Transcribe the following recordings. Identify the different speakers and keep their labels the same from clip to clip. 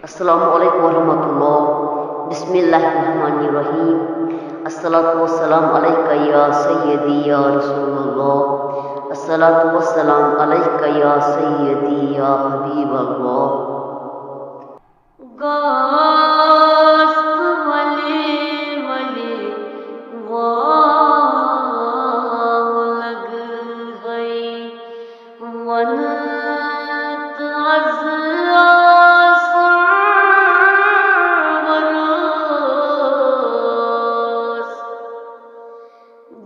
Speaker 1: अस्सलामु अलैकुम वरहमतुल्लाह। बिस्मिल्लाहिर्रहमानिर्रहीम। अस्सलातु वस्सलाम अलैका या सय्यदी या रसूलल्लाह। अस्सलातु वस्सलाम अलैका या सय्यदी या हबीबल्लाह।
Speaker 2: गोस्त मले मले वाव लग गई वन तज़ आसरवरोस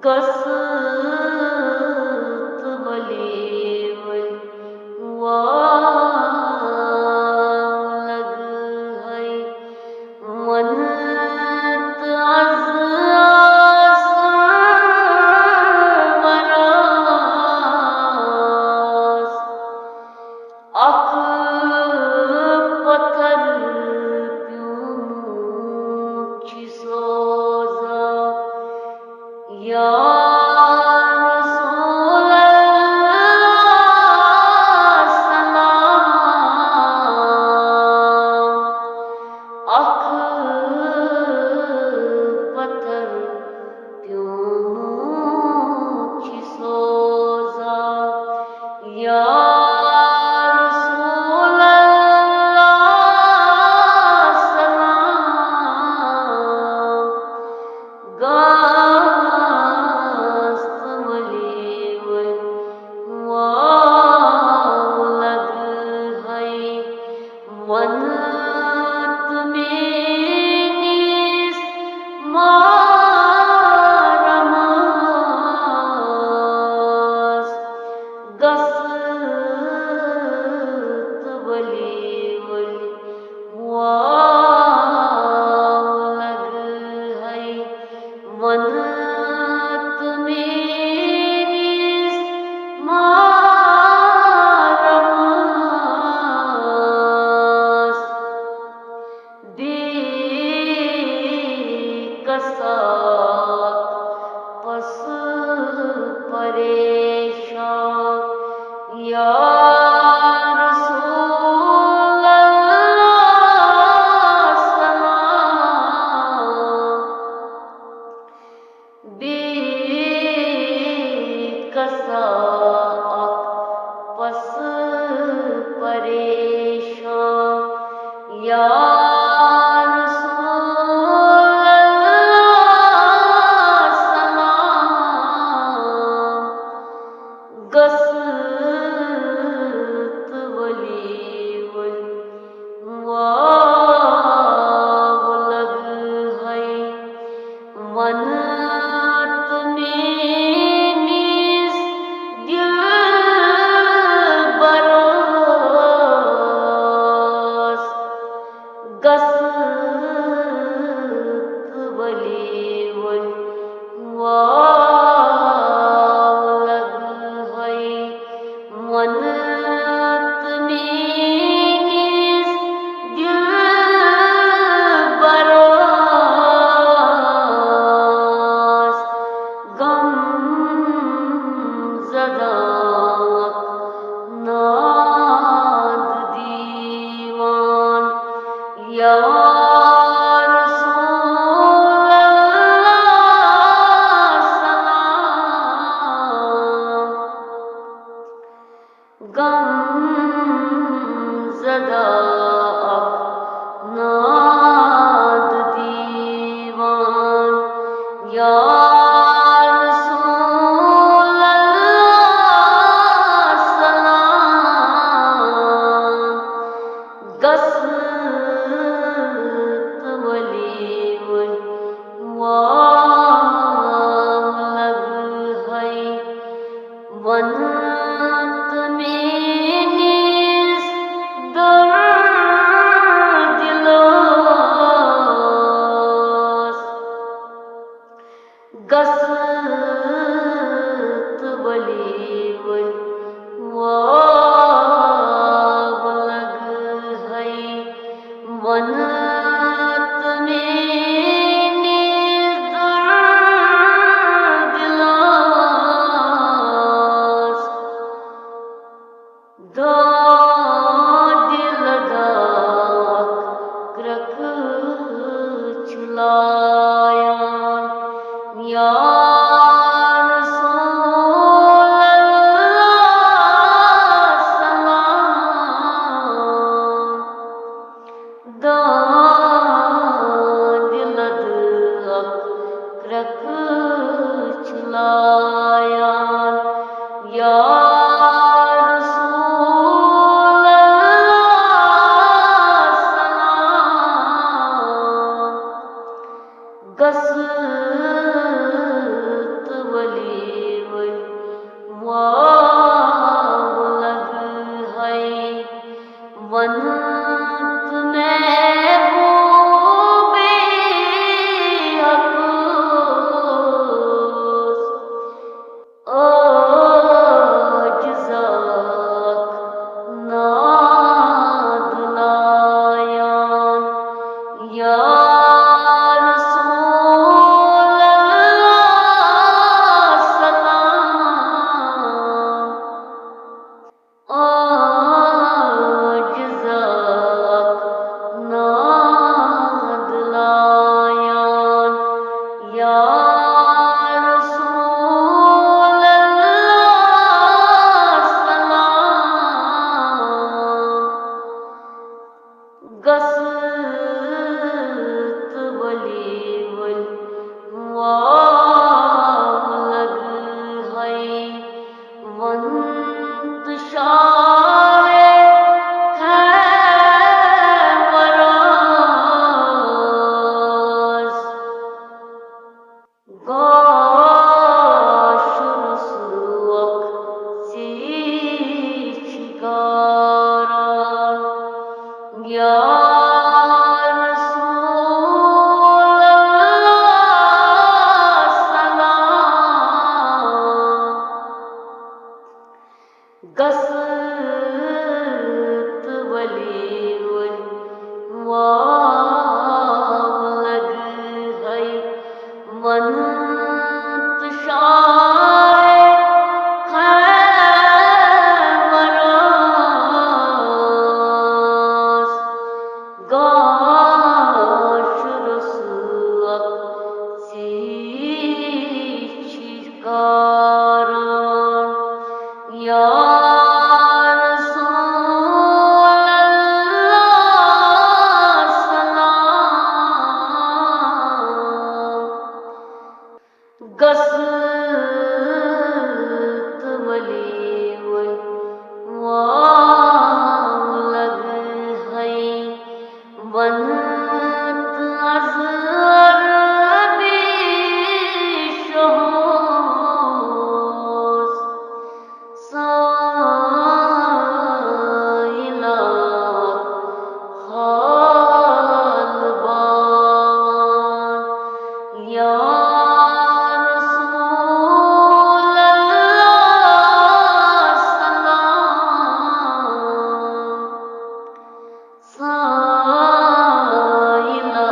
Speaker 2: गस्त मले मले वाव लग गई वन तज़ आसरवरोस अख पत्थर प्यूं सोजा या रसूलल्लाह सलाम। अख पत्थर प्यूं सोजा या गोस्त मले मले वाव लग गई वन तुमेनिस मारमास गस्त मले मले वाव लग गई वन तुमेनिस मारमास बेकसार पस परेशान या रसूलल्लाह सलाम। बेकसार पस परेशान या रसूलल्लाह सलाम। गस्त वली वली वाव लग गई वन तुमेनिस दिलबरोस गस्त वली वली वाव लग गई वन तुमेनिस दिलबरोस गम ज़दा नाद दीवान या रसूलल्लाह सलाम। गम ज़दा नाद दीवान या रसूलल्लाह सलाम। गस्त वली वली वाव लग गई वन तुमेनिस दर्दिलोस गस्त वली वली वाव लग गई वन तुमेनिस दर्दिलोस दो दिल दाक गस्त बली वल वाव लग है वंत शारे खैमरास गाशुरुसुवक सी शिकारान या रसूलल्लाह सलाम गस्त बली वल वाव लग है वंत शारे खैमरास गाश रसूलक सी शिकारान या रसूलल्लाह सलाम गस्त बली वल वाव लग है वंत अज़हर बिशोस साइला हाल बावान या रसूलल्लाह सलाम साइला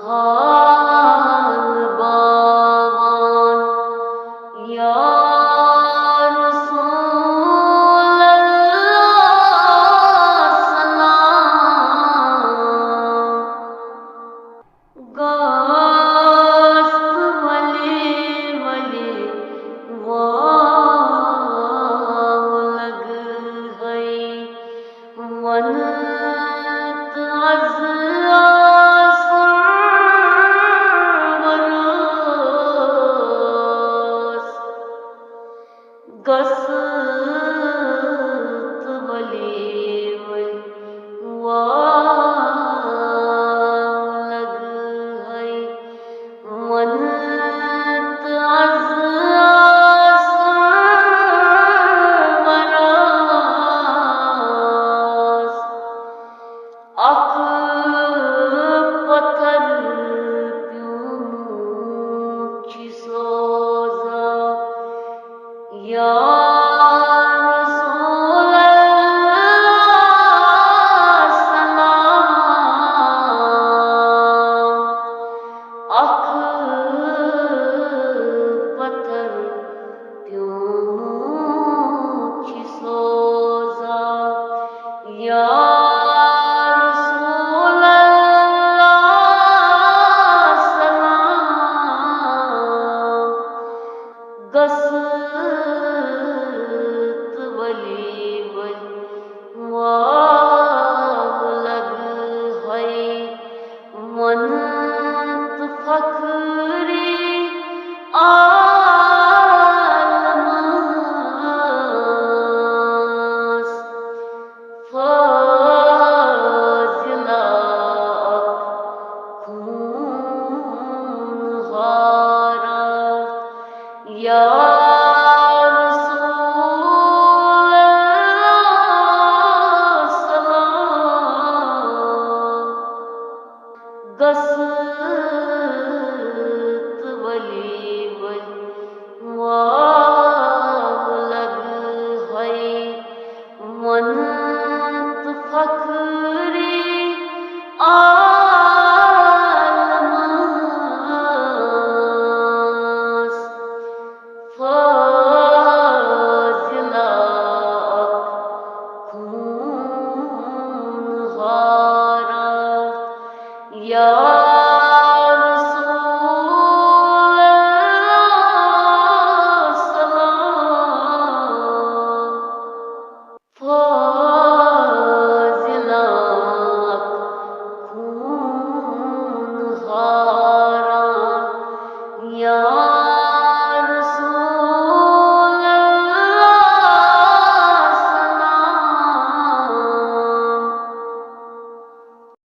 Speaker 2: हाल बावान या रसूलल्लाह सलाम गास्त बली वली वाव लग है वंत अज़हर